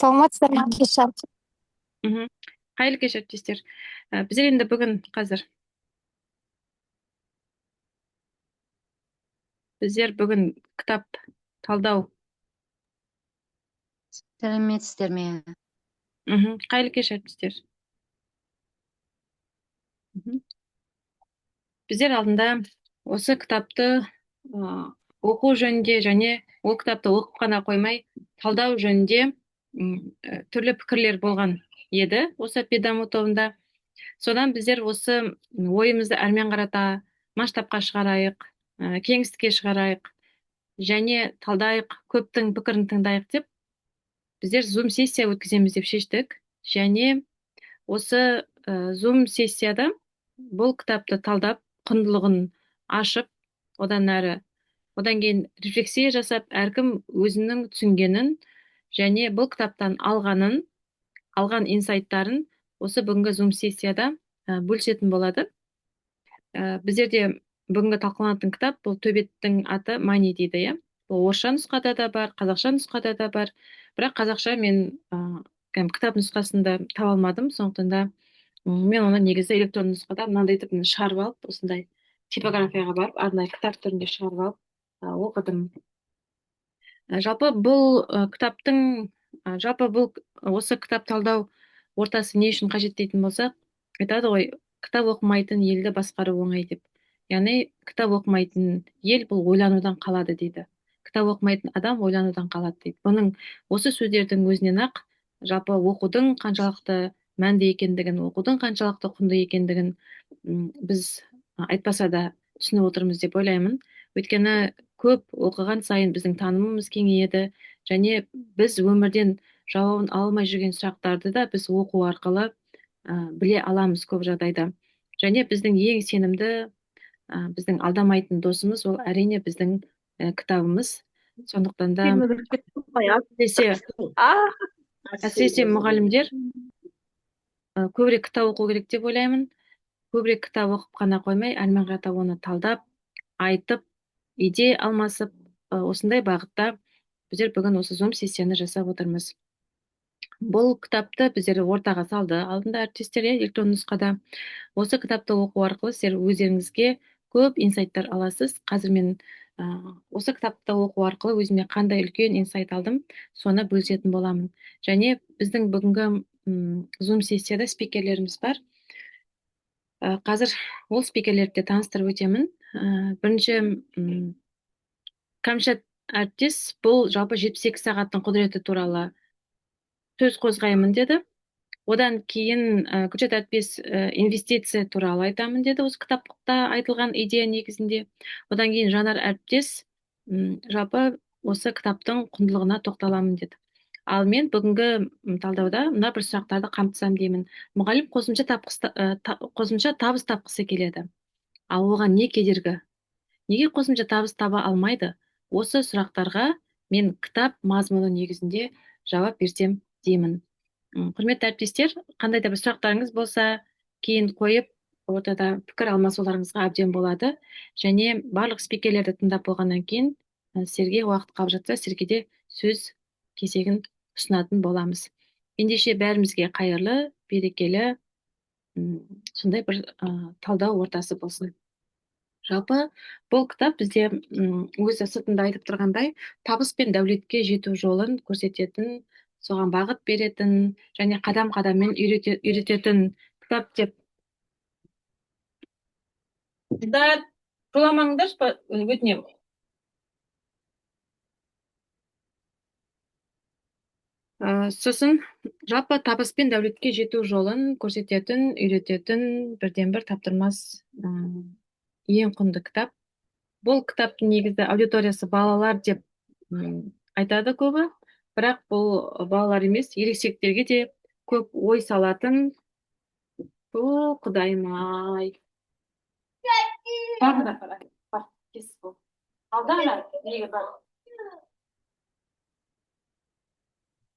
саламатсыздар ма кеш Мгм. Қайырлы кеш әріптестер. Біздер енді бүгін кітап талдау. сәлеметсіздер ме? Қайырлы кеш әріптестер. Мгм. Біздер алдында осы кітапты оқу жөнінде және ол кітапты оқып қана қоймай талдау жөнінде түрлі пікірлер болған еді осы педаму тобында. Содан біздер осы ойымызды әрмен қарата масштабқа шығарайық, кеңістікке шығарайық және талдайық, көптің пікірін тыңдайық деп біздер зум сессия өткіземіз деп шештік. Және осы зум сессияда бұл кітапты талдап, құндылығын ашып, одан кейін рефлексия жасап, әркім өзінің түсінгенін және бұл кітаптан алған инсайттарын осы бүгінгі зум сессияда бөлісетін болады. Біздерде бүгінгі талқыланатын кітап бұл төбеттің аты Мани дейді, иә. Бұл орысша нұсқада да бар, қазақша нұсқада да бар. Бірақ қазақша мен кітап нұсқасында таба алмадым, сондықтан да мен оны негізі электронды нұсқада мынандай етіп шығарып алып, осындай типографияға барып, арнайы кітап түрінде шығарып алып оқыдым. Жалпы бұл осы кітап талдау ортасы не үшін қажет дейтін болсақ, айтады ғой, кітап оқымайтын елді басқару оңай деп. Яғни кітап оқымайтын ел бұл ойланудан қалады дейді. Кітап оқымайтын адам ойланудан қалады дейді. Бұның осы сөздердің өзінен ақ жалпы оқудың қаншалықты мәнді екендігін, оқудың қаншалықты құнды екендігін біз айтпаса да түсініп отырмыз деп ойлаймын. Өйткені көп оқыған сайын біздің танымымыз кеңейеді және біз өмірден жауабын ала алмай жүрген сұрақтарды да біз оқу арқылы біле аламыз көп жағдайда. Және біздің ең сенімді, біздің алдамайтын досымыз ол әрине біздің кітабымыз. Сондықтан да әсіресе мұғалімдер көбірек кітап оқу керек деп ойлаймын. Көбірек кітап оқып қана қоймай, әрмен қарата оны талдап, айтып, идея алмасып, осындай бағытта біздер бүгін осы зум сессияны жасап отырмыз. Бұл кітапты біздер ортаға салды алдында әріптестер, электронды нұсқада. Осы кітапты оқу арқылы сіздер өздеріңізге көп инсайттар аласыз. Қазір мен осы кітапты оқу арқылы өзіме қандай үлкен инсайт алдым, соны бөлісетін боламын. Және біздің бүгінгі зум сессияда спикерлеріміз бар. Қазір ол спикерлерді де таныстырып өтемін. Бірінші Кәмшат әріптес бұл жалпы 72 сағаттың құдіреті туралы сөз қозғаймын деді. Одан кейін Күлшат әріптес инвестиция туралы айтамын деді, осы кітапта айтылған идея негізінде. Одан кейін Жанар әріптес жалпы осы кітаптың құндылығына тоқталамын деді. Ал мен бүгінгі талдауда мына бір сұрақтарды қамтысам деймін. Мұғалім қосымша табыс тапқысы келеді. Ал оған не кедергі? Неге қосымша табыс таба алмайды? Осы сұрақтарға мен кітап мазмұны негізінде жауап берсем деймін. Құрметті әріптестер, қандай да бір сұрақтарыңыз болса, кейін қойып, ортада пікір алмасуларыңызға әбден болады. Және барлық спикерлерді тыңдап болғаннан кейін, сіздерге уақыт қалып жатса, сіздерге де сөз кезегін ұсынатын боламыз. Ендеше бәрімізге қайырлы, берекелі, сондай бір талдау ортасы болсын. Жалпы бұл кітап бізде өзі сыртында айтып тұрғандай табыс пен дәулетке жету жолын көрсететін, соған бағыт беретін және қадам-қадаммен үйрететін кітап деп. Жоламаңдаршы, өтінемін. Сосын жалпы табыс пен дәулетке жету жолын көрсететін, үйрететін бірден бір таптырмас ең құнды кітап. Бұл кітаптың негізі аудиториясы балалар деп айтады көбі, бірақ бұл балалар емес, ересектерге де көп ой салатын. О, құдайым-ай.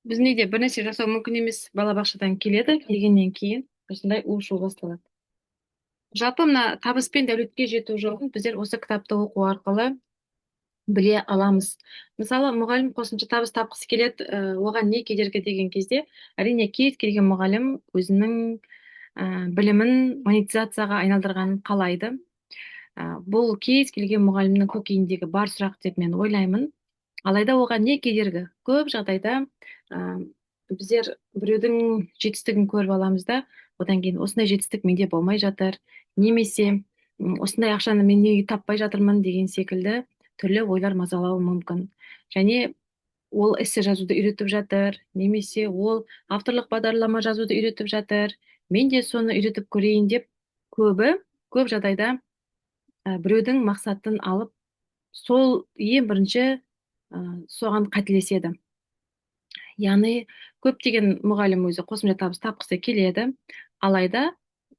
Біз неде бір нәрсе жасау мүмкін емес, балабақшадан келеді, келгеннен кейін осындай у-шу басталады. Жалпы мына табыс пен дәулетке жету жолын біздер осы кітапты оқу арқылы біле аламыз. Мысалы, мұғалім қосымша табыс тапқысы келеді, оған не кедергі деген кезде, әрине кез келген мұғалім өзінің білімін монетизацияға айналдырғанын қалайды. Бұл кез келген мұғалімнің көкейіндегі бар сұрақ деп мен ойлаймын. Алайда оған не кедергі? Көп жағдайда ә, біздер біреудің жетістігін көріп аламыз да, одан кейін осындай жетістік менде болмай жатыр, немесе осындай ақшаны мен неге таппай жатырмын деген секілді түрлі ойлар мазалауы мүмкін. Және ол эссе жазуды үйретіп жатыр, немесе ол авторлық бағдарлама жазуды үйретіп жатыр, мен де соны үйретіп көрейін деп көп жағдайда біреудің мақсатын алып, сол ең бірінші соған қателеседі. Яғни көптеген мұғалім өзі қосымша табыс тапқысы келеді, алайда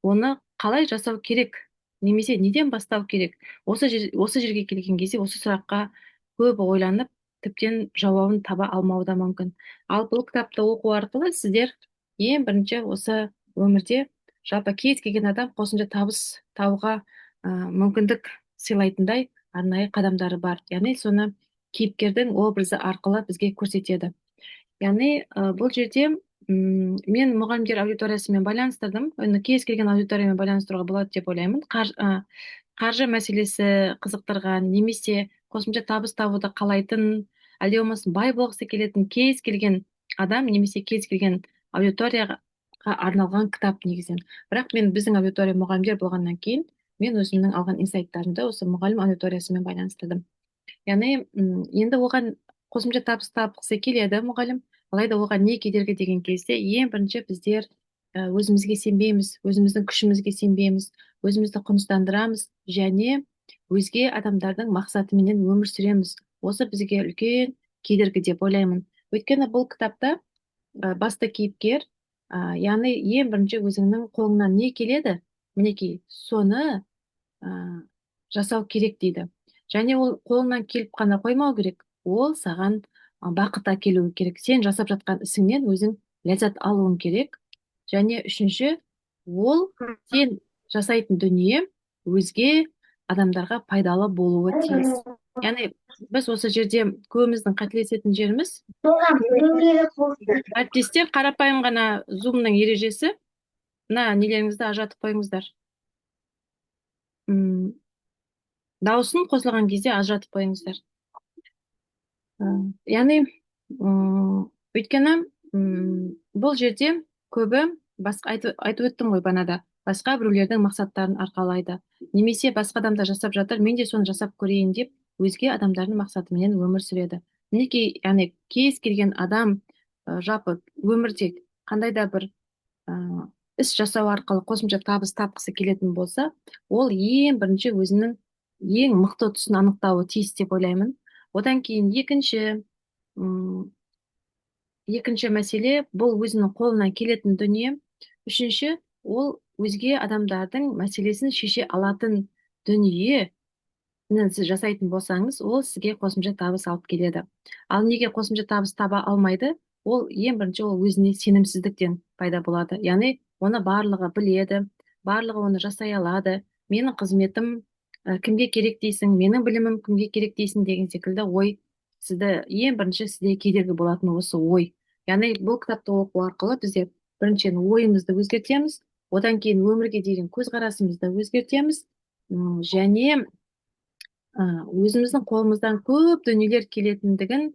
оны қалай жасау керек, немесе неден бастау керек? Осы жерге келген кезде осы сұраққа көп ойланып, тіптен жауабын таба алмауы да мүмкін. Ал бұл кітапты оқу арқылы сіздер ең бірінші осы өмірде жалпы кез келген адам қосымша табыс табуға мүмкіндік сыйлайтындай арнайы қадамдары бар. Яғни соны кейіпкердің образы арқылы бізге көрсетеді. Яғни бұл жерде мен мұғалімдер аудиториясымен байланыстырдым. Оны кез келген аудиториямен байланыстыруға болады деп ойлаймын. Қаржы мәселесі қызықтырған, немесе қосымша табыс табуды қалайтын, әлде болмасын бай болғысы келетін кез келген адам, немесе кез келген аудиторияға арналған кітап негізінен. Бірақ мен біздің аудитория мұғалімдер болғаннан кейін, мен өзімнің алған инсайттарымды осы мұғалім аудиториясымен байланыстырдым. Яғни енді оған қосымша табыс тапқысы келеді мұғалім, алайда оған не кедергі деген кезде, ең бірінші біздер өзімізге сенбейміз, өзіміздің күшімізге сенбейміз, өзімізді құныстандырамыз, және өзге адамдардың мақсатыменен өмір сүреміз. Осы бізге үлкен кедергі деп ойлаймын. Өйткені бұл кітапта басты кейіпкер, яғни ең бірінші өзіңнің қолыңнан не келеді, мінекей соны жасау керек дейді. Және ол қолыңнан келіп қана қоймау керек, ол саған бақыт әкелуі керек. Сен жасап жатқан ісіңнен өзің ләззат алуың керек. Және үшінші, ол сен жасайтын дүние өзге адамдарға пайдалы болуы тиіс. Яғни біз осы жерде көбіміздің қателесетін жеріміз, әріптестер, қарапайым ғана зумның ережесі, мына нелеріңізді ажыратып қойыңыздар. Дауысын қосылған кезде ажыратып қойыңыздар. Яғни өйткені бұл жерде көбі айтып өттім ғой банада, басқа біреулердің мақсаттарын арқалайды, немесе басқа адамдар жасап жатыр, мен де соны жасап көрейін деп өзге адамдардың мақсатыменен өмір сүреді. Мінекей, яғни кез келген адам жалпы өмірде қандай да бір іс жасау арқылы қосымша табыс тапқысы келетін болса, ол ең бірінші өзінің ең мықты тұсын анықтауы тиіс деп ойлаймын. Одан кейін екінші мәселе, бұл өзінің қолынан келетін дүние. Үшінші, ол өзге адамдардың мәселесін шеше алатын дүние. Сіз жасайтын болсаңыз, ол сізге қосымша табыс алып келеді. Ал неге қосымша табыс таба алмайды? Ол ең бірінші ол өзіне сенімсіздіктен пайда болады. Яғни оны барлығы біледі, барлығы оны жасай алады. Менің қызметім кімге керек дейсің, менің білімім кімге керек дейсің деген секілді ой сізді ең бірінші сізде кедергі болатын осы ой. Яғни бұл кітапты оқу арқылы бізде біріншіден ойымызды өзгертеміз, одан кейін өмірге деген көзқарасымызды өзгертеміз, және өзіміздің қолымыздан көп дүниелер келетіндігін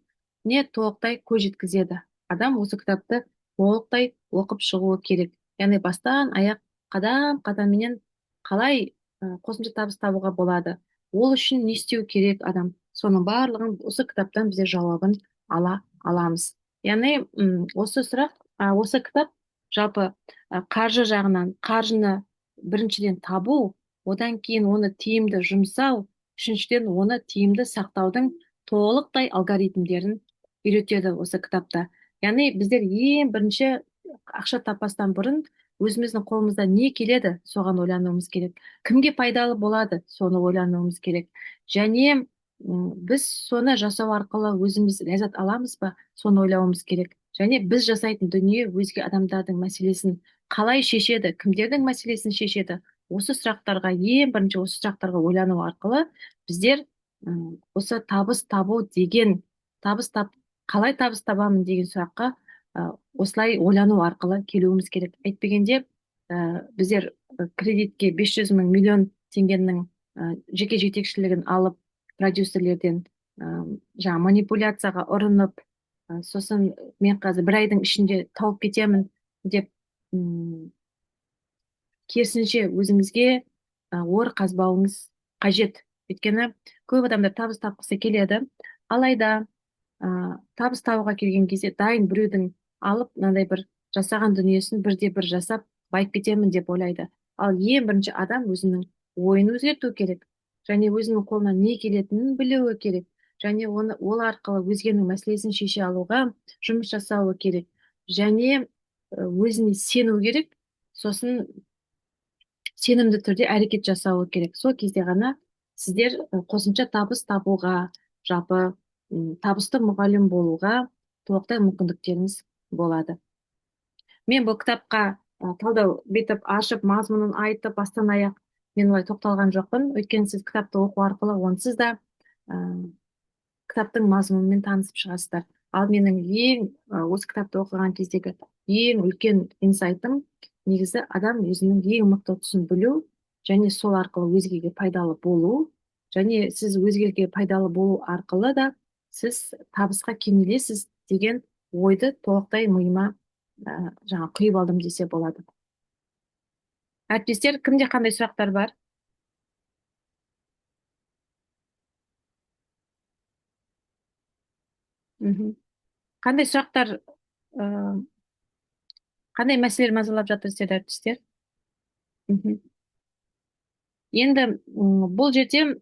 не толықтай көз жеткізеді. Адам осы кітапты толықтай оқып шығуы керек. Яғни бастан аяқ қадамменен қалай қосымша табыс табуға болады, ол үшін не істеу керек адам, соның барлығын осы кітаптан біздер жауабын ала аламыз. Яғни осы кітап жалпы қаржы жағынан, қаржыны біріншіден табу, одан кейін оны тиімді жұмсау, үшіншіден оны тиімді сақтаудың толықтай алгоритмдерін үйретеді осы кітапта. Яғни біздер ең бірінші ақша таппастан бұрын өзіміздің қолымызда не келеді, соған ойлануымыз керек. Кімге пайдалы болады, соны ойлануымыз керек. Және біз соны жасау арқылы өзіміз ләззат аламыз ба, соны ойлауымыз керек. Және біз жасайтын дүние өзге адамдардың мәселесін қалай шешеді, кімдердің мәселесін шешеді. Осы сұрақтарға, ең бірінші осы сұрақтарға ойлану арқылы біздер осы табыс табу деген табыс тап қалай табыс табамын деген сұраққа осылай ойлану арқылы келуіміз керек. Әйтпегенде біздер кредитке 500 мың миллион теңгенің жеке жетекшілігін алып продюсерлерден жаңа манипуляцияға ұрынып, сосын мен қазір бір айдың ішінде тауып кетемін деп керісінше өзіңізге ор қазбауыңыз қажет. Өйткені көп адамдар табыс тапқысы келеді, алайда табыс табуға келген кезде дайын біреудің алып мынандай бір жасаған дүниесін бірде бір жасап байып кетемін деп ойлайды. Ал ең бірінші адам өзінің ойын өзгерту керек, және өзінің қолынан не келетінін білуі керек, және ол арқылы өзгенің мәселесін шеше алуға жұмыс жасауы керек, және өзіне сену керек, сосын сенімді түрде әрекет жасауы керек. Сол кезде ғана сіздер қосымша табыс табуға, жалпы табысты мұғалім болуға толықтай мүмкіндіктеріңіз болады. Мен бұл кітапқа талдау бетіп ашып, мазмұнын айтып, бастан аяқ мен олай тоқталған жоқпын. Өйткені сіз кітапты оқу арқылы онсыз да кітаптың мазмұнымен танысып шығасыздар. Ал менің осы кітапты оқыған кездегі ең үлкен инсайтым негізі адам өзінің ең мықты тұсын білу, және сол арқылы өзгеге пайдалы болу, және сіз өзгеге пайдалы болу арқылы да сіз табысқа кенелесіз деген ойды толықтай миыма жаңа құйып алдым десе болады. Әріптестер, кімде қандай сұрақтар бар? Қандай сұрақтар, қандай мәселелер мазалап жатыр сіздерді, әріптестер? Енді бұл жерде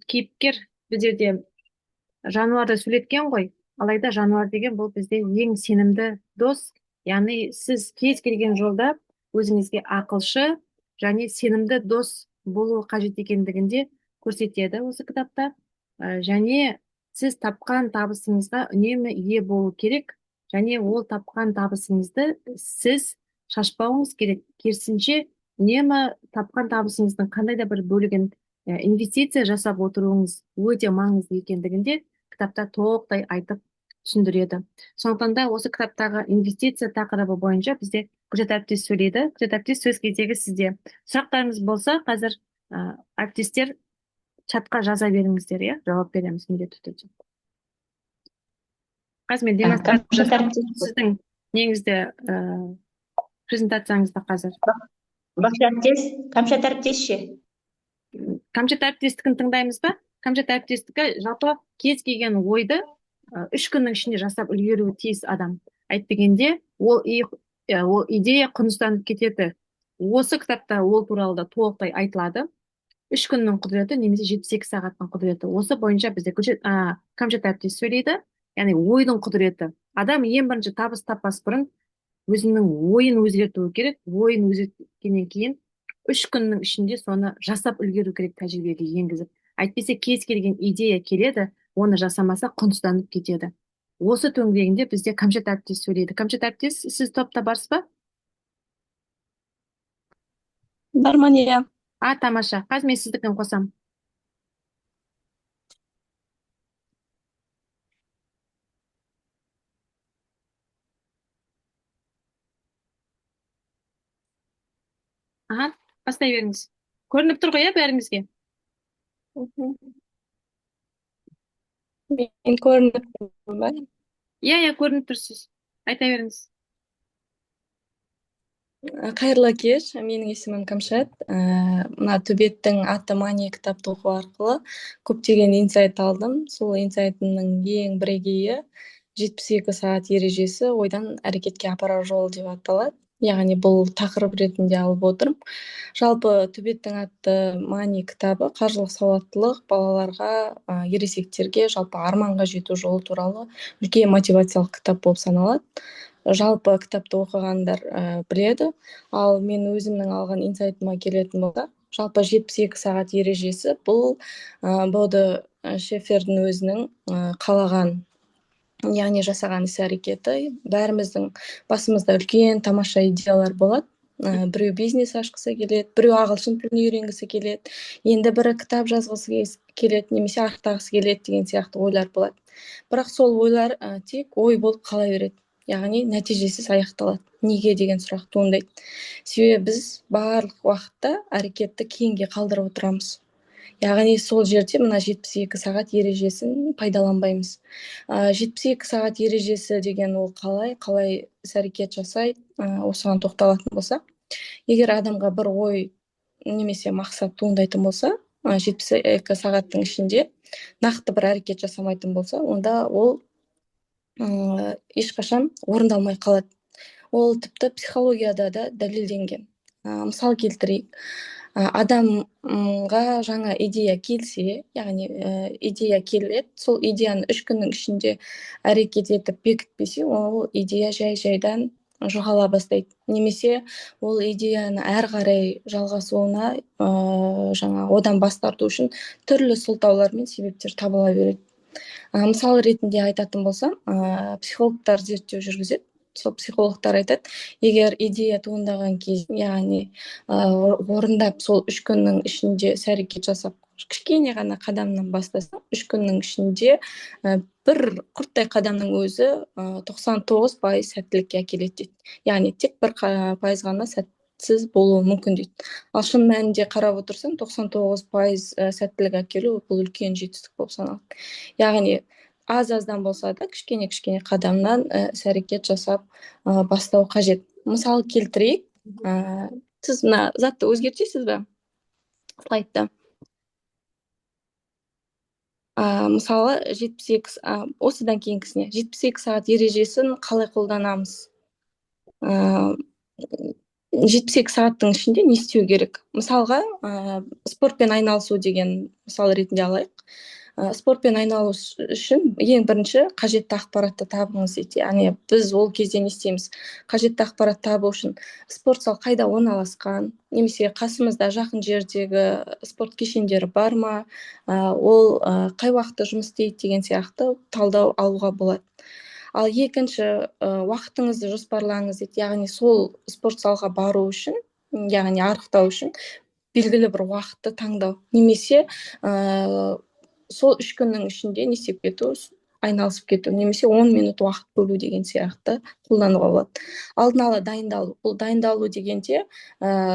кейіпкер біздерде жануарды сөйлеткен ғой, алайда жануар деген бұл бізде ең сенімді дос, яғни сіз кез келген жолда өзіңізге ақылшы және сенімді дос болу қажет екендігінде көрсетеді осы кітапта. Және сіз тапқан табысыңызға үнемі ие болу керек, және ол тапқан табысыңызды сіз шашпауыңыз керек. Керісінше үнемі тапқан табысыңыздың қандай да бір бөлігін инвестиция жасап отыруыңыз өте маңызды екендігінде кітапта толықтай айтып түсіндіреді. Сондықтан да осы кітаптағы инвестиция тақырыбы бойынша бізде Гүлжат әріптес сөйлейді. Гүлжат әріптес, сөз кезегі сізде. Сұрақтарыңыз болса, қазір әріптестер чатқа жаза беріңіздер, иә, жауап береміз міндетті түрде. Қазір мен демонстрация жасап, сіздің неңізді презентацияңызда қазір. Камшат әріптес ше? Камшат әріптестікін тыңдаймыз ба? Камшат әріптестікі жалпы кез келген ойды 3 күннің ішінде жасап үлгеруі тиіс адам. Әйтпегенде ол идея құнызданып кетеді. Осы кітапта ол туралы да толықтай айтылады. 3 күннің құдіреті немесе 72 сағаттың құдіреті. Осы бойынша бізде Камшат әріптес сөйлейді. Яғни ойдың құдіреті. Адам ең бірінші табыс таппас бұрын өзінің ойын өзгертуі керек. Ойын өзгерткеннен кейін 3 күннің ішінде соны жасап үлгеру керек, тәжірибеге енгізіп. Әйтпесе кез келген идея келеді, оны жасамаса құнсызданып кетеді. Осы төңірегінде бізде Камшат әріптес сөйлейді. Камшат әріптес, сіз топта барсыз ба? Бармын, иә. Тамаша. Қазір мен сіздікін қосам. Бастай беріңіз. Көрініп тұр ғой, бәріңізге? Мен көрініп тұрмын ба? Иә, көрініп тұрсыз. Айта беріңіз. Қайырлы кеш, менің есімім Камшат. Мына Төбеттің аты Мани кітапты оқу арқылы көптеген инсайт алдым. Сол инсайтымның ең бірегейі 72 сағат ережесі ойдан әрекетке апарар жол деп аталады. Яғни бұл тақырып ретінде алып отырмын. Жалпы Төбеттің аты Мани кітабы қаржылық сауаттылық, балаларға, ересектерге жалпы арманға жету жолы туралы үлкен мотивациялық кітап болып саналады. Жалпы кітапты оқығандар біледі, ал мен өзімнің алған инсайтыма келетін болса, жалпы 72 сағат ережесі бұл Боды Шефердің өзінің қалаған, яғни жасаған іс әрекеті. Бәріміздің басымызда үлкен тамаша идеялар болады, біреу бизнес ашқысы келеді, біреу ағылшын тілін үйренгісі келеді, енді бірі кітап жазғысы келеді, немесе арықтағысы келеді деген сияқты ойлар болады. Бірақ сол ойлар тек ой болып қала береді, яғни нәтижесіз аяқталады. Неге деген сұрақ туындайды. Себебі біз барлық уақытта әрекетті кейінге қалдырып отырамыз. Яғни сол жерде мына 72 сағат ережесін пайдаланбаймыз. 72 сағат ережесі деген ол қалай іс-әрекет жасайды, осыған тоқталатын болсақ, егер адамға бір ой немесе мақсат туындайтын болса, 72 сағаттың ішінде нақты бір әрекет жасамайтын болса, онда ол ешқашан орындалмай қалады. Ол тіпті психологияда да дәлелденген. Мысал келтірейік. Адамға жаңа идея келсе, яғни идея келеді, сол идеяны 3 күннің ішінде әрекет етіп бекітпесе, ол идея жай-жайдан жоғала бастайды. Немесе ол идеяны әрі қарай жалғасуына жаңа одан бас тарту үшін түрлі сылтаулар мен себептер табыла береді. Мысал ретінде айтатын болсам, психологтар зерттеу жүргізеді. Сол психологтар айтады, егер идея туындаған кез, яғни орындап сол 3 күннің ішінде іс-әрекет жасап, кішкене ғана қадамнан бастаса, 3 күннің ішінде бір құрттай қадамның өзі 99% сәттілікке әкеледі дейді. Яғни тек 1% ғана сәтсіз болуы мүмкін дейді. Ал шын мәнінде қарап отырсаң, 99% сәттілік әкелу бұл үлкен жетістік болып саналады. Яғни аз-аздан болса да кішкене қадамнан іс-әрекет жасап бастау қажет. Мысал келтірейік. Сіз мына затты өзгертесіз бе? Слайдта. Мысалы 72 осыдан кейінгісіне 72 сағат ережесін қалай қолданамыз? 72 сағаттың ішінде не істеу керек? Мысалға, спортпен айналысу деген мысал ретінде алайық. Спортпен айналысу үшін ең бірінші қажетті ақпаратты табыңыз дейді. Яғни біз ол кезде не істейміз? Қажетті ақпарат табу үшін спорт зал қайда орналасқан, немесе қасымызда жақын жердегі спорт кешендері бар ма, ол қай уақытта жұмыс істейді деген сияқты талдау алуға болады. Ал екінші, уақытыңызды жоспарлаңыз дейді. Яғни сол спорт залға бару үшін, яғни арықтау үшін белгілі бір уақытты таңдау. Немесе сол 3 күннің ішінде не істеп кету, айналысып кету, немесе 10 минут уақыт бөлу деген сияқты қолдануға болады. Алдын ала дайындалу. Бұл дайындалу дегенде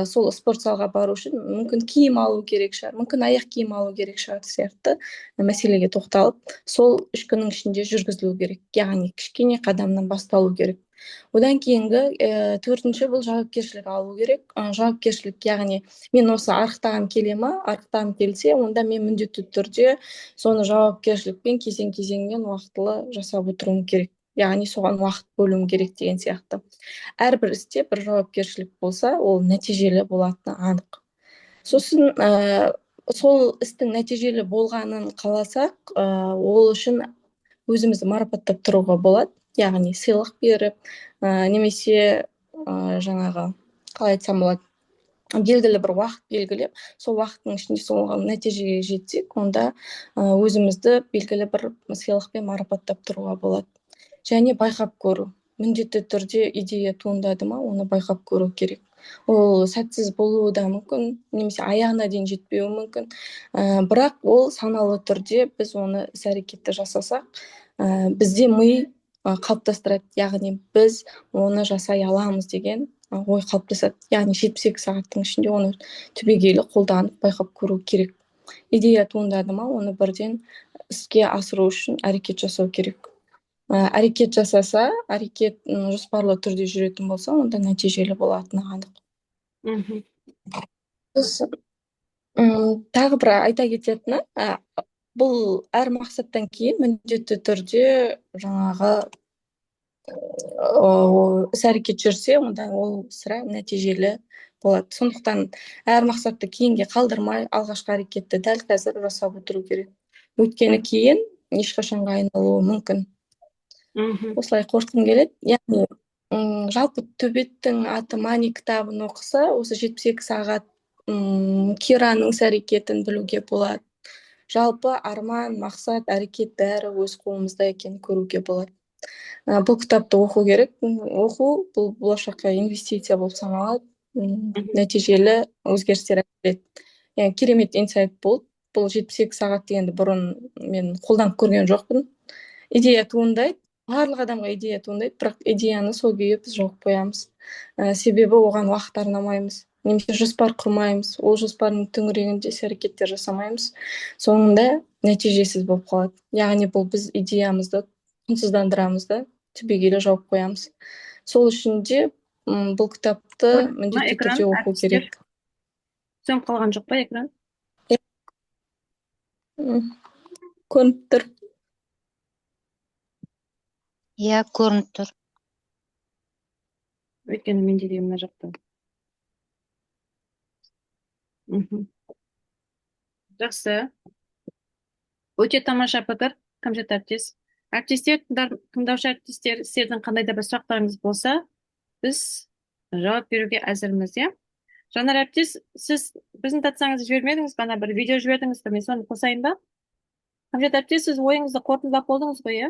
сол спорт залға бару үшін мүмкін киім алу керек шығар, мүмкін аяқ киім алу керек шығар сияқты мәселеге тоқталып, сол 3 күннің ішінде жүргізілу керек. Яғни кішкене қадамнан басталу керек. Одан кейінгі төртінші бұл жауапкершілік алу керек. Жауапкершілік, яғни мен осы арықтағым келе ма? Арықтағым келсе, онда мен міндетті түрде соны жауапкершілікпен кезең-кезеңмен уақытылы жасап отыруым керек. Яғни соған уақыт бөлуім керек деген сияқты. Әрбір істе бір жауапкершілік болса, ол нәтижелі болатыны анық. Сосын сол істің нәтижелі болғанын қаласақ, ол үшін өзімізді марапаттап тұруға болады. Яғни сыйлық беріп, немесе жаңағы, қалай айтсам болады, белгілі бір уақыт белгілеп, сол уақыттың ішінде сол нәтижеге жетсек, онда өзімізді белгілі бір сыйлықпен марапаттап тұруға болады. Және байқап көру. Міндетті түрде идея туындады ма, оны байқап көру керек. Ол сәтсіз болуы да мүмкін, немесе аяғына дейін жетпеуі мүмкін. Бірақ ол саналы түрде біз оны іс-әрекетті жасасақ, бізде ми қалыптастырады. Яғни біз оны жасай аламыз деген ой қалыптасады. Яғни 72 сағаттың ішінде оны түбегейлі қолданып байқап көру керек. Идея туындады ма, оны бірден іске асыру үшін әрекет жасау керек. Әрекет жасаса, әрекет жоспарлы түрде жүретін болса, онда нәтижелі болатыны анық. Тағы бір айта кететіні, бұл әр мақсаттан кейін міндетті түрде жаңағы іс-әрекет жүрсе, онда ол сірә нәтижелі болады. Сондықтан әр мақсатты кейінге қалдырмай, алғашқы әрекетті дәл қазір жасап отыру керек. Өйткені кейін ешқашанға айналуы мүмкін. Осылай қорытқым келеді. Яғни жалпы Төбеттің аты Мани кітабын оқыса, осы 72 сағат Кираның іс-әрекетін білуге болады. Жалпы арман, мақсат, әрекет бәрі өз қолымызда екенін көруге болады. Бұл кітапты оқу керек. Оқу бұл болашаққа инвестиция болып саналады. нәтижелі өзгерістер әкеледі. Яғни керемет инсайт болды. Бұл 72 сағат дегенді бұрын мен қолданып көрген жоқпын. Идея туындайды, барлық адамға идея туындайды, бірақ идеяны сол күйі біз жоғып қоямыз. Себебі оған уақыт арнамаймыз, немесе жоспар құрмаймыз, ол жоспардың төңірегінде іс әрекеттер жасамаймыз. Соңында нәтижесіз болып қалады. Яғни бұл біз идеямызды құнсыздандырамыз да, түбегейлі жауып қоямыз. Сол үшін де бұл кітапты міндетті экран түрде оқу әртістер керек. сөніп қалған жоқ па экран? Көрініп тұр. Иә, көрініп тұр. Өйткені менде де мына жақта. Жақсы. Өте тамаша пікір, Кәмшат әріптес. Әріптестер, тыңдаушы әріптестер, сіздердің қандай да бір сұрақтарыңыз болса, біз жауап беруге әзірміз, иә? Жанар әріптес, сіз презентацияңызды жібермедіңіз, ғана бір видео жібердіңіз, мен соны қосайын ба? Кәмшат әріптес, сіз ойыңызды қорытындылап болдыңыз ғой, иә?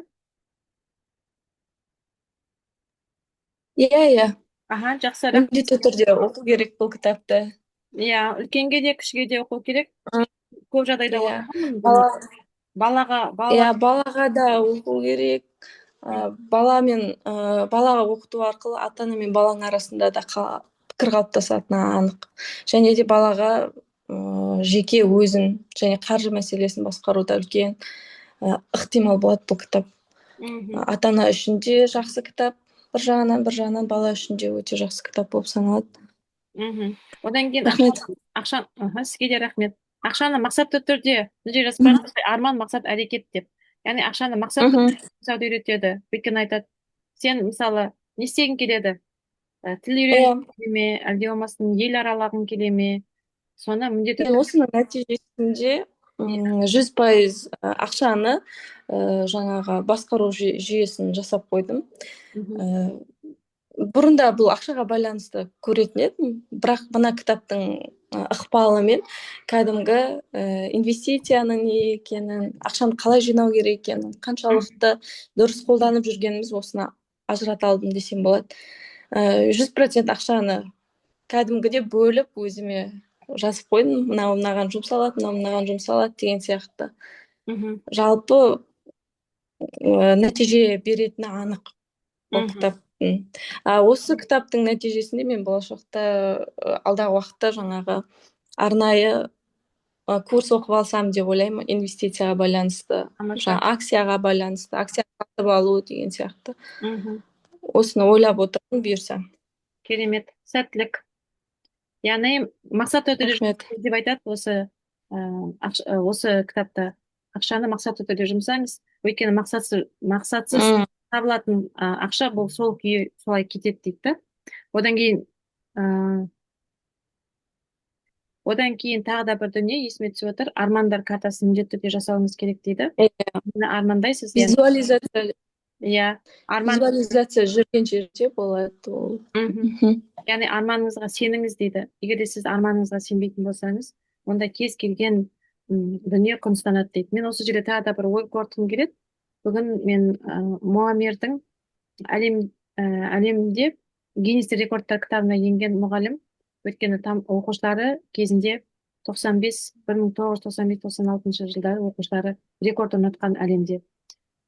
Иә. Аха, жақсы, рахмет. Міндетті түрде оқу керек бұл кітапты. Иә, үлкенге де кішіге де оқу керек. Көп жағдайда Иә. Балаға да оқу керек. Балаға оқыту арқылы ата ана мен баланың арасында да пікір қалыптасатыны анық. Және де балаға жеке өзін және қаржы мәселесін басқаруда үлкен ықтимал болады бұл кітап. Ата ана үшін де жақсы кітап, бір жағынан бала үшін де өте жақсы кітап болып саналады. Одан кейін Рахмет. Сізге де рахмет. Ақшаны мақсатты түрде жоспар, арман, мақсат, әрекет деп. Яғни ақшаны мақсатты түрде жасауды үйретеді. Өйткені айтады, сен мысалы не істегің келеді? Тіл үйренгің келе ме, әлде болмасын ел аралағың келе ме? Соны міндетті Мен осының нәтижесінде 100% ақшаны жаңағы басқару жүйесін жасап қойдым. Бұрында бұл ақшаға байланысты көретін едім, бірақ мына кітаптың ықпалымен кәдімгі инвестицияның не екенін, ақшаны қалай жинау керек екенін, қаншалықты дұрыс қолданып жүргеніміз осыны ажырата алдым десем болады. 100% ақшаны кәдімгіде бөліп өзіме жазып қойдым, мынаған жұмсалады, мынаған жұмсалады деген сияқты. Жалпы нәтиже беретіні анық бұл кітаптың. Осы кітаптың нәтижесінде мен болашақта алдағы уақытта жаңағы арнайы курс оқып алсам деп ойлаймын, инвестицияға байланысты, акцияға байланысты, акция сатып алу деген сияқты. Осыны ойлап отырмын, бұйырса. Керемет, сәттілік. Яғни мақсат түрде деп айтады осы кітапта. Ақшаны мақсатты түрде жұмсаңыз, өйткені мақсатсыз табылатын ақша бұл сол күйі солай кетеді дейді. Одан кейін тағы да бір дүние есіме түсіп отыр. Армандар картасын міндетті түрде жасауыңыз керек дейді. Армандайсыз. Визуализация. Иә. Визуализация жүрген жерде болады ол. Яғни арманыңызға сеніңіз дейді. Егер де сіз арманыңызға сенбейтін болсаңыз, онда кез келген дүние құнсызданады дейді. Мен осы жерде тағы да бір ой қорытқым келеді. Бүгін мен Муамердің әлемде Гиннестің рекордтар кітабына енген мұғалім, өйткені оқушылары кезінде 1995-96 жылдары оқушылары рекорд орнатқан әлемде.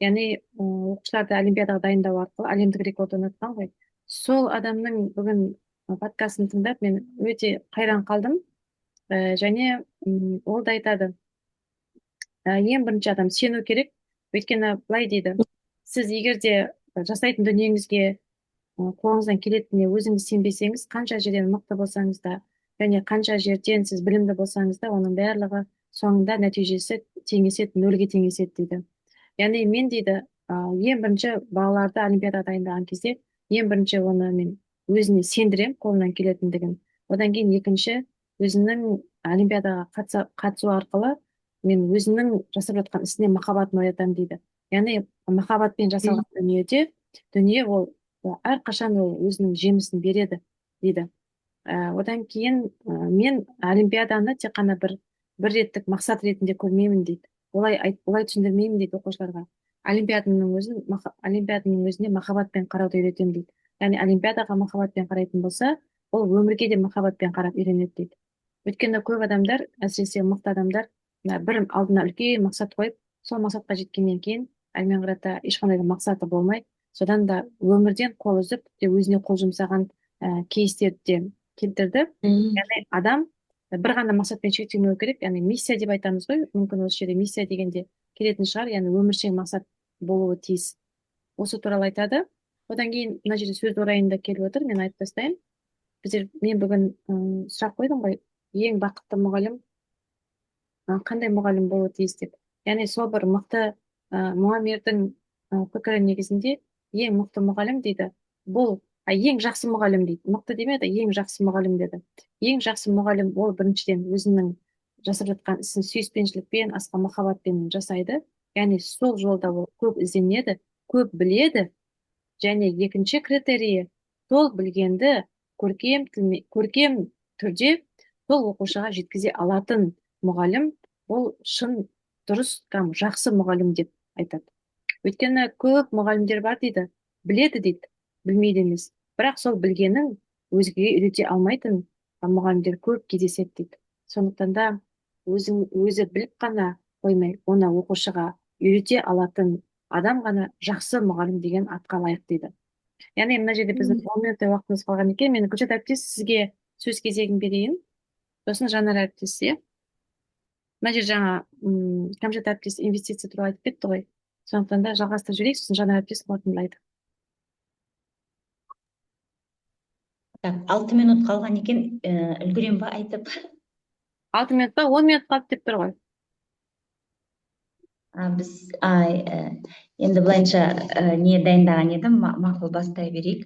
Яғни оқушыларды олимпиадаға дайындау арқылы әлемдік рекорд орнатқан ғой. Сол адамның бүгін подкастын тыңдап, мен өте қайран қалдым. Және ол да айтады, ең бірінші адам сену керек. Өйткені былай дейді, сіз егер де жасайтын дүниеңізге қолыңыздан келетініне өзіңіз сенбесеңіз, қанша жерден мықты болсаңыз да, және қанша жерден сіз білімді болсаңыз да, оның барлығы соңында нәтижесі теңеседі, нөлге теңеседі дейді. Яғни мен дейді, ең бірінші балаларды олимпиадаға дайындаған кезде, ең бірінші оны мен өзіне сендірем, қолынан келетіндігін. Одан кейін екінші, өзінің олимпиадаға қатысу арқылы мен өзінің жасап жатқан ісіне махаббатын оятамын дейді. Яғни махаббатпен жасалған дүние ол әрқашан өзінің жемісін береді дейді. Одан кейін мен олимпиаданы тек қана бір реттік мақсат ретінде көрмеймін дейді. Олай түсіндірмеймін дейді оқушыларға. Олимпиаданың өзіне махаббатпен қарауды үйретемін дейді. Яғни олимпиадаға махаббатпен қарайтын болса, ол өмірге де махаббатпен қарап үйренеді дейді. Өйткені көп адамдар, әсіресе мықты адамдар, бір алдына үлкен мақсат қойып, сол мақсатқа жеткеннен кейін әрмен қарата ешқандай да мақсаты болмай, содан да өмірден қол үзіп, өзіне қол жұмсаған кейстерді де келтірді. Яғни адам бір ғана мақсатпен шектелмеу керек, яғни миссия деп айтамыз ғой, мүмкін осы жерде миссия дегенде келетін шығар, яғни өміршең мақсат болуы тиіс. Осы туралы айтады. Одан кейін мына жерде сөз орайында келіп отыр, мен айтып тастайын. Мен бүгін сұрақ қойдым ғой, ең бақытты мұғалім қандай мұғалім болуы тиіс деп. Яғни сол бір мықты Мұаммердің пікірі негізінде ең мықты мұғалім дейді. Бұл ең жақсы мұғалім дейді. Мықты демеді, ең жақсы мұғалім деді. Ең жақсы мұғалім ол біріншіден өзінің жасап жатқан ісін сүйіспеншілікпен, асқан махаббатпен жасайды. Яғни сол жолда ол көп ізденеді, көп біледі. Және екінші критерийі, сол білгенді көркем түрде сол оқушыға жеткізе алатын мұғалім, ол шын дұрыс жақсы мұғалім деп айтады. Өйткені көп мұғалімдер бар дейді, біледі дейді, білмейді емес. Бірақ сол білгенін өзгеге үйрете алмайтын мұғалімдер көп кездеседі дейді. Сондықтан да өзі біліп қана қоймай, оны оқушыға үйрете алатын адам ғана жақсы мұғалім деген атқа лайық дейді. Яғни мына жерде біздің 10 минуттай уақытымыз қалған екен. Мен Гүлшат әріптес сізге сөз кезегін берейін. Сосын Жанар әріптес, иә. Мына жерде жаңа Кәмшат әріптес инвестиция туралы айтып кетті ғой. Сондықтан да жалғастырып жіберейік, сосын Жанар әріптес қорытындылайды. 6 минут қалған екен, үлгерем ба айтып? 6 минут па, 10 минут қалды деп тұр ғой. Біз енді былайынша не дайындаған едім, мақұл бастай берейік.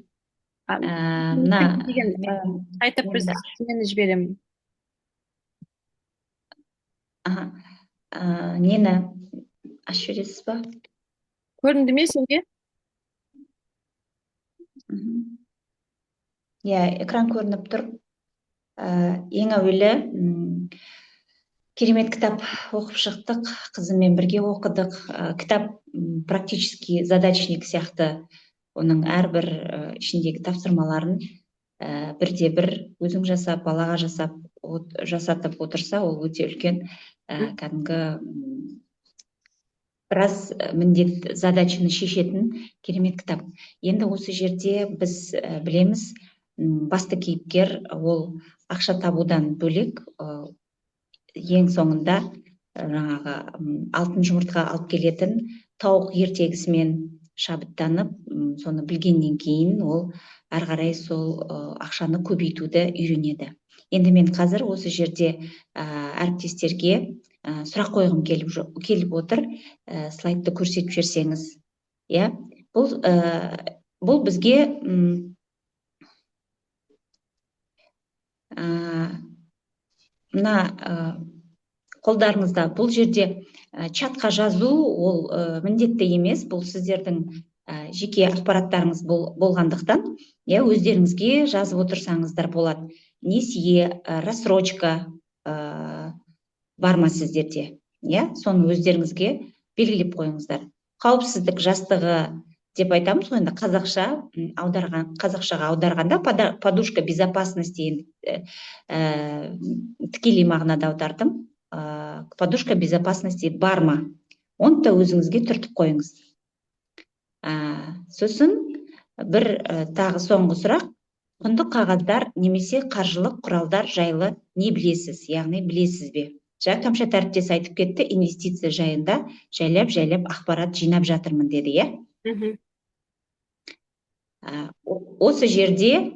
Айтып біз мені жіберемін. Нені ашып жібересіз ба? Көрінді ме сізге? Экран көрініп тұр. Ең әуелі керемет кітап оқып шықтық, қызыммен бірге оқыдық. Кітап практически задачник сияқты, оның әрбір ішіндегі тапсырмаларын бірде-бір өзің жасап, балаға жасатып отырса, ол өте үлкен кәдімгі біраз міндет задачаны шешетін керемет кітап. Енді осы жерде біз білеміз, басты кейіпкер ол ақша табудан бөлек ең соңында жаңағы алтын жұмыртқа алып келетін тауық ертегісімен шабыттанып, соны білгеннен кейін ол ары қарай сол ақшаны көбейтуді үйренеді. Енді мен қазір осы жерде әріптестерге сұрақ қойғым келіп отыр. Слайдты көрсетіп жіберсеңіз. Бұл бізге мына қолдарыңызда, бұл жерде чатқа жазу ол міндетті емес, бұл сіздердің жеке ақпараттарыңыз болғандықтан, өздеріңізге жазып отырсаңыздар болады. Несие, рассрочка бар ма сіздерде? Соны өздеріңізге белгілеп қойыңыздар. Қауіпсіздік жастығы деп айтамыз ғой, енді қазақшаға аударғанда подушка безопасности тікелей мағынада аудардым. Подушка безопасности бар ма? Оны да өзіңізге түртіп қойыңыз. Сосын бір тағы соңғы сұрақ, құнды қағаздар немесе қаржылық құралдар жайлы не білесіз? Яғни білесіз бе? Жаңа Кәмшат әріптес айтып кетті, инвестиция жайында жайлап ақпарат жинап жатырмын деді, Осы жерде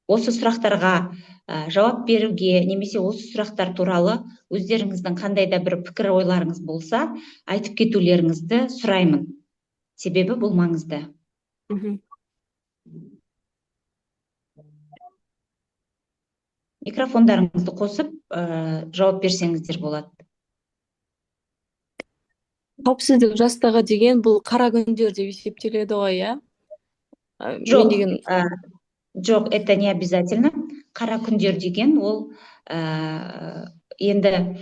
осы сұрақтарға жауап беруге, немесе осы сұрақтар туралы өздеріңіздің қандай да бір пікір ойларыңыз болса, айтып кетулеріңізді сұраймын. Себебі бұл маңызды. Микрофондарыңызды қосып, жауап берсеңіздер болады. Қауіпсіздік жастығы деген бұл қара күндер деп есептеледі ғой, Жоқ, это не обязательно. Қара күндер деген ол енді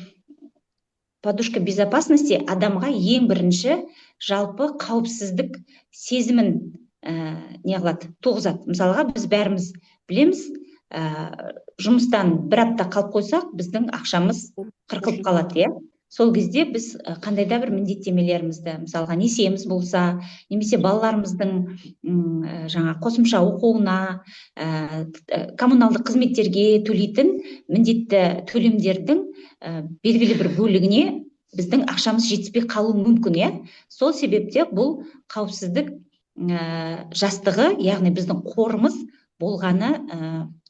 подушка безопасности адамға ең бірінші жалпы қауіпсіздік сезімін не қылады, туғызады. Мысалға біз бәріміз білеміз, жұмыстан бір апта қалып қойсақ, біздің ақшамыз қырқылып қалады, иә. Сол кезде біз қандай да бір міндеттемелерімізді, мысалға несиеміз болса, немесе балаларымыздың жаңа қосымша оқуына, коммуналдық қызметтерге төлейтін міндетті төлемдердің белгілі бір бөлігіне біздің ақшамыз жетіспей қалуы мүмкін, иә. Сол себепте бұл қауіпсіздік жастығы, яғни біздің қорымыз болғаны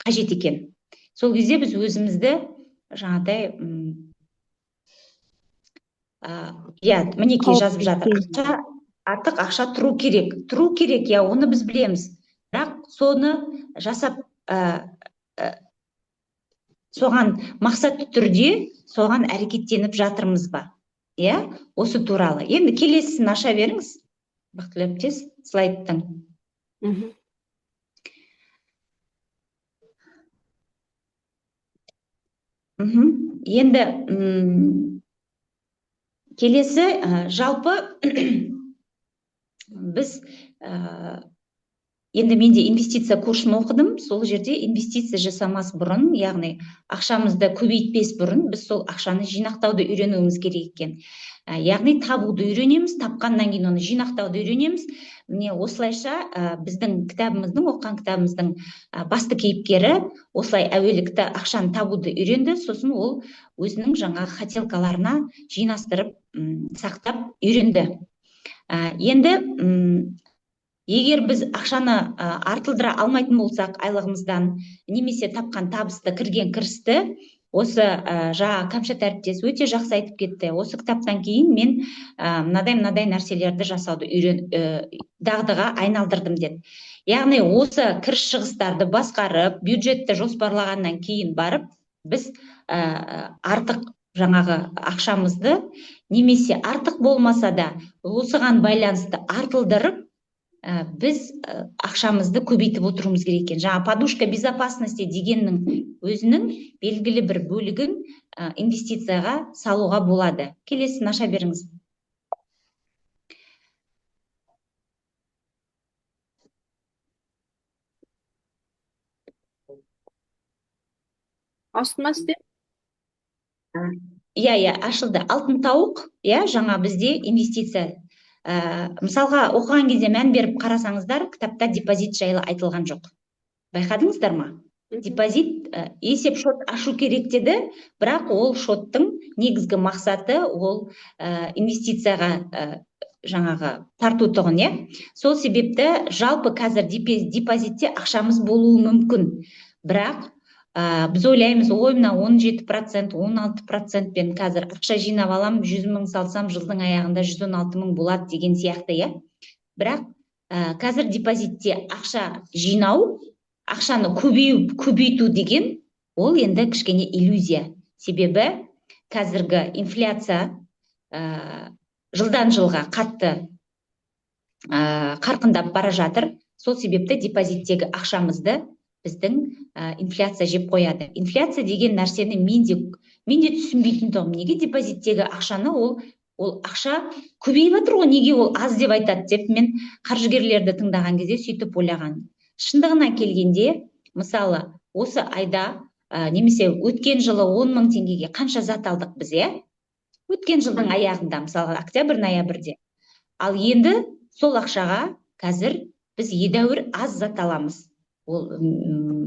қажет екен. Сол кезде біз өзімізді жаңағыдай мінекей жазып жатыр. Артық ақша тұру керек. Тұру керек, иә, оны біз білеміз. Бірақ соны жасап, соған мақсатты түрде соған әрекеттеніп жатырмыз ба? Иә, осы туралы. Енді келесісін аша беріңіз, Бақтылы әріптес, слайдтың. Енді келесі, жалпы біз енді менде инвестиция курсын оқыдым. Сол жерде инвестиция жасамас бұрын, яғни ақшамызды көбейтпес бұрын біз сол ақшаны жинақтауды үйренуіміз керек екен. Яғни табуды үйренеміз, тапқаннан кейін оны жинақтауды үйренеміз. Міне осылайша біздің кітабымыздың, оқыған кітабымыздың басты кейіпкері осылай әуелікті ақшаны табуды үйренді, сосын ол өзінің жаңа хотелкаларына жинастырып, сақтап үйренді. Енді егер біз ақшаны артылдыра алмайтын болсақ айлығымыздан, немесе тапқан табысты, кірген кірісті, осы жаңа Кәмшат әріптес өте жақсы айтып кетті. Осы кітаптан кейін мен мынадай нәрселерді жасауды дағдыға айналдырдым деді. Яғни осы кіріс шығыстарды басқарып, бюджетті жоспарлағаннан кейін барып, біз артық жаңағы ақшамызды, немесе артық болмаса да осыған байланысты артылдырып, біз ақшамызды көбейтіп отыруымыз керек екен. Жаңа подушка безопасности дегеннің өзінің белгілі бір бөлігін инвестицияға салуға болады. Келесін аша беріңіз. Ашты ма сізде? Иә, ашылды. Алтын тауық, жаңа бізде инвестиция. Мысалға оқыған кезде мән беріп қарасаңыздар, кітапта депозит жайлы айтылған жоқ. Байқадыңыздар ма? Депозит есеп шот ашу керек деді, бірақ ол шоттың негізгі мақсаты ол инвестицияға жаңағы тарту тұғын, Сол себепті жалпы қазір депозитте ақшамыз болуы мүмкін. Бірақ біз ойлаймыз, мына 17%, 16%пен қазір ақша жинап алам, 100 мың салсам, жылдың аяғында 116 мың болады деген сияқты, Бірақ қазір депозитте ақша жинау, ақшаны көбейту деген, ол енді кішкене иллюзия. Себебі қазіргі инфляция жылдан жылға қатты қарқындап бара жатыр. Сол себепті депозиттегі ақшамызды біздің инфляция жеп қояды. Инфляция деген нәрсені мен де түсінбейтін тұғым. Неге депозиттегі ақшаны ол ақша көбейіп жатыр ғой, неге ол аз деп айтады деп мен қаржыгерлерді тыңдаған кезде сөйтіп ойлаған. Шындығына келгенде, мысалы, осы айда немесе өткен жылы 10 мың теңгеге қанша зат алдық біз, Өткен жылдың аяғында, мысалы, октябрь-ноябрьде. Ал енді сол ақшаға қазір біз едәуір аз зат аламыз. Ол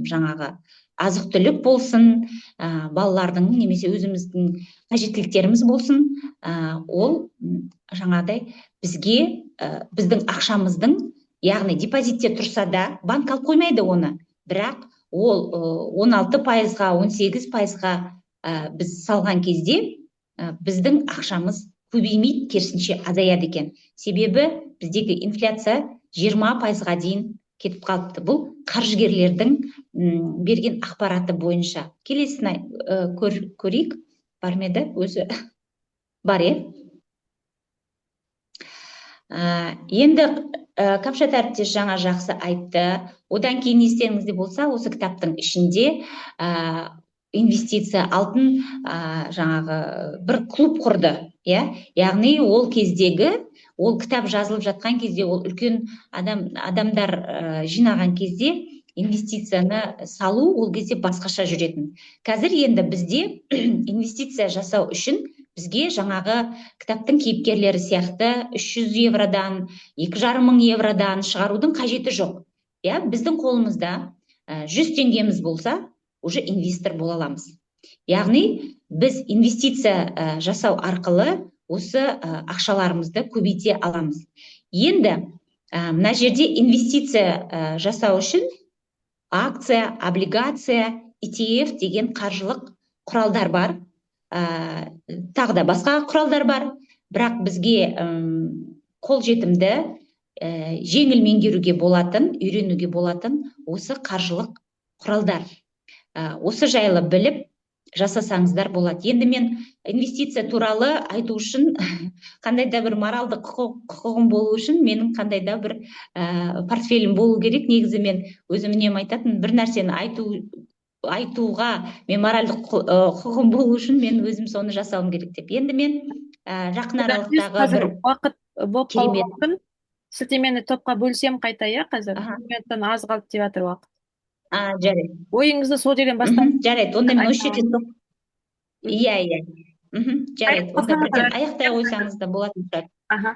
жаңағы азық түлік болсын, балалардың немесе өзіміздің қажеттіліктеріміз болсын, ол жаңағыдай бізге біздің ақшамыздың, яғни депозитте тұрса да, банк алып қоймайды оны, бірақ ол 16%-ға, 18%-ға біз салған кезде біздің ақшамыз көбеймейді, керісінше азаяды екен. Себебі біздегі инфляция 20%-ға дейін кетіп қалыпты. Бұл қаржыгерлердің берген ақпараты бойынша. Келесін көрейік. Бар ма еді? Өзі бар, Енді Кәмшат әріптес жаңа жақсы айтты. Одан кейін естеріңізде болса, осы кітаптың ішінде инвестиция алтын жаңағы бір клуб құрды, Яғни ол кездегі ол кітап жазылып жатқан кезде, ол үлкен адамдар жинаған кезде инвестицияны салу ол кезде басқаша жүретін. Қазір енді бізде инвестиция жасау үшін бізге жаңағы кітаптың кейіпкерлері сияқты 300 евродан, 2,5 евродан шығарудың қажеті жоқ. Иә, біздің қолымызда 100 теңгеміз болса, уже инвестор бола аламыз. Яғни, біз инвестиция жасау арқылы осы ақшаларымызды көбейте аламыз. Енді мына жерде инвестиция жасау үшін акция, облигация, ETF деген қаржылық құралдар бар. Тағы да басқа құралдар бар. Бірақ бізге қолжетімді, жеңіл меңгеруге болатын, үйренуге болатын осы қаржылық құралдар. Осы жайлы біліп жасасаңыздар болады. Енді мен инвестиция туралы айту үшін қандай да бір моральдық құқығым болу үшін менің қандай да бір портфелім болу керек. Негізі мен өзім үнемі айтатын, бір нәрсені айтуға мен моральдық құқығым болу үшін мен өзім соны жасауым керек деп. Енді мен жақын аралықтағы бір уақыт болып керемет. қалуы мүмкін. Сілтемені топқа бөлсем қайта, иә, қазір минуттан аз қалды деп жатыр уақыт. Жарайды. Ойыңызды сол жерден бастап. Жарайды, онда мен осы жерден иә. Жарайды, онда бірден аяқтай қойсаңыз да болатын шығар.